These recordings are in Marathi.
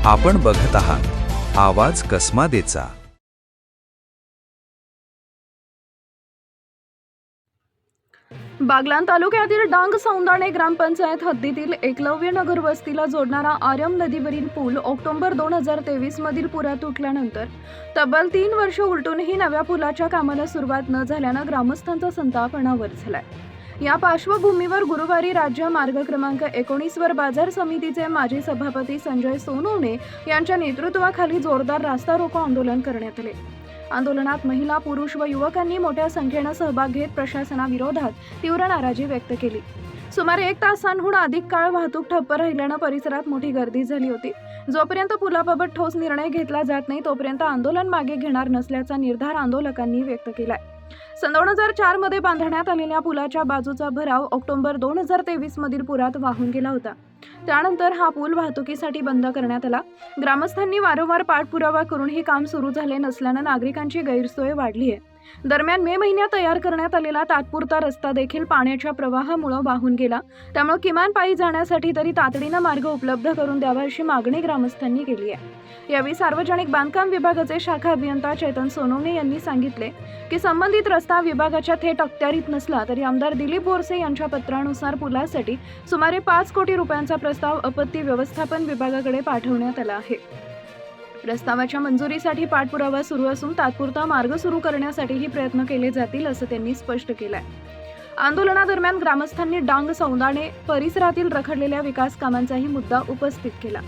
आपण बघत आहात आवाज कसमादेचा। बागलाण तालुक्यातील डांग सौंदाणे ग्रामपंचायत हद्दीतील एकलव्य नगर वस्तीला जोडणारा आर्यम नदीवरील पूल ऑक्टोबर 2023 मधील पुरात तुटल्यानंतर तब्बल 3 वर्ष उलटूनही नव्या पुलाच्या कामाला सुरुवात न झाल्यानं ग्रामस्थांचा संताप अनावर झालाय। या पार्श्वभूमीवर गुरुवारी राज्य मार्ग क्रमांक 19 वर बाजार समितीचे माजी सभापती संजय सोनवणे यांच्या नेतृत्वाखाली जोरदार रास्ता रोको आंदोलन करण्यात आले। आंदोलनात महिला, पुरुष व युवकांनी मोठ्या संख्येने सहभाग घेत प्रशासनाविरोधात तीव्र नाराजी व्यक्त केली। सुमारे 1 तासांहून अधिक काळ वाहतूक ठप्प राहिल्यानं परिसरात मोठी गर्दी झाली होती। जोपर्यंत पुलाबाबत ठोस निर्णय घेतला जात नाही तोपर्यंत आंदोलन मागे घेणार नसल्याचा निर्धार आंदोलकांनी व्यक्त केलाय। सन 2004 मध्ये बांधण्यात आलेल्या पुलाच्या बाजूचा भराव ऑक्टोबर 2023 मधील पुरात वाहून गेला होता। त्यानंतर हा पूल वाहतुकीसाठी बंद करण्यात आला। ग्रामस्थांनी वारंवार पाठपुरावा करूनही काम सुरू झाले नसल्यानं नागरिकांची गैरसोय वाढली आहे। दरम्यान मे महिन्यात तयार करण्यात आलेला तात्पुरता रस्ता देखील पाण्याच्या प्रवाहामुळे वाहून गेला। त्यामुळे किमान पायी जाण्यासाठी तरी तातडीनं मार्ग उपलब्ध करून द्यावा अशी मागणी ग्रामस्थांनी केली आहे। यावेळी सार्वजनिक बांधकाम विभागाचे शाखा अभियंता चेतन सोनवणे यांनी सांगितले की संबंधित रस्ता विभागाच्या थेट अखत्यारीत नसला तरी आमदार दिलीप बोरसे यांच्या पत्रानुसार पुलासाठी सुमारे 5 कोटी रुपयांचा प्रस्ताव आपत्ती व्यवस्थापन विभागाकडे पाठवण्यात आला आहे। प्रस्तावाच्या मंजुरीसाठी पाठपुरावा सुरू असून तात्पुरता मार्ग सुरू करण्यासाठीही प्रयत्न केले जातील असं त्यांनी स्पष्ट केलंय। आंदोलनादरम्यान ग्रामस्थांनी डांग सौंदाणे परिसरातील रखडलेल्या विकास कामांचाही मुद्दा उपस्थित केला।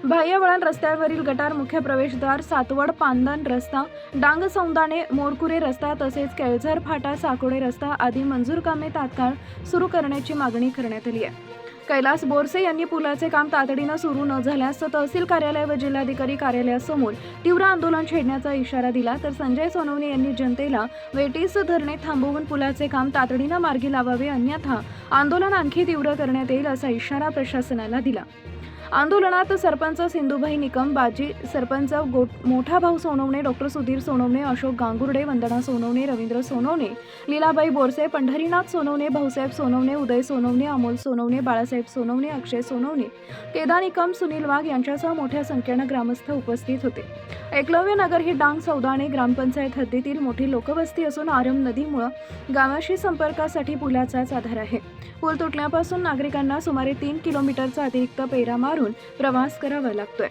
बाह्यवळण रस्त्यावरील गटार, मुख्य प्रवेशद्वार, सातवड पांदन रस्ता, डांग सौंदाणे मोरकुरे रस्ता तसेच केळझर फाटा साकोडे रस्ता आदी मंजूर कामे तात्काळ सुरू करण्याची मागणी करण्यात आली आहे। कैलास बोरसे यांनी पुलाचे काम तातडीनं सुरू न झाल्यास तहसील कार्यालय व जिल्हाधिकारी कार्यालयासमोर तीव्र आंदोलन छेडण्याचा इशारा दिला, तर संजय सोनवणे यांनी जनतेला वेटीस धरणे थांबवून पुलाचे काम तातडीनं मार्गी लावावे, अन्यथा आंदोलन आणखी तीव्र करण्यात येईल असा इशारा प्रशासनाला दिला। आंदोलनात सरपंच सिंधुबाई निकम, बाजी सरपंच मोठा भाऊ सोनवणे, डॉक्टर सुधीर सोनवणे, अशोक गांगुर्डे, वंदना सोनवणे, रवींद्र सोनवणे, लीलाबाई बोरसे, पंढरीनाथ सोनवणे, भाऊसाहेब सोनवणे, उदय सोनवणे, अमोल सोनवणे, बाळासाहेब सोनवणे, अक्षय सोनवणे, केदार निकम, सुनील वाघ यांच्यासह मोठ्या संख्येनं ग्रामस्थ उपस्थित होते। एकलव्य नगर ही डांग सौंदाणे ग्रामपंचायत हद्दीतील मोठी लोकवस्ती असून आर्यम नदीमुळे गावाशी संपर्कासाठी पुलाचाच आधार आहे। पूल तुटल्यापासून नागरिकांना सुमारे 3 किलोमीटरचा अतिरिक्त पेरा मारून प्रवास करावा लागतोय।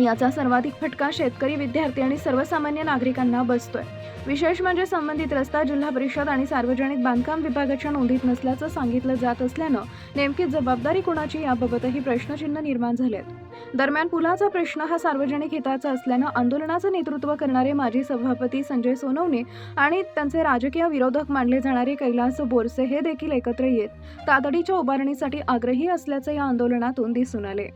याचा सर्वाधिक फटका शेतकरी, विद्यार्थी आणि सर्वसामान्य नागरिकांना बसतोय। विशेष म्हणजे संबंधित रस्ता जिल्हा परिषद आणि सार्वजनिक बांधकाम विभागाच्या नोंदीत नसल्याचं सांगितलं जात असल्यानं नेमकी जबाबदारी कोणाची याबाबतही प्रश्नचिन्ह निर्माण झाले आहेत। दरम्यान पुलाचा प्रश्न हा सार्वजनिक हिताचा असल्यानं आंदोलनाचं नेतृत्व करणारे माजी सभापती संजय सोनवणे आणि त्यांचे राजकीय विरोधक मानले जाणारे कैलास बोरसे हे देखील एकत्र येत तातडीच्या उभारणीसाठी आग्रही असल्याचं या आंदोलनातून दिसून आले।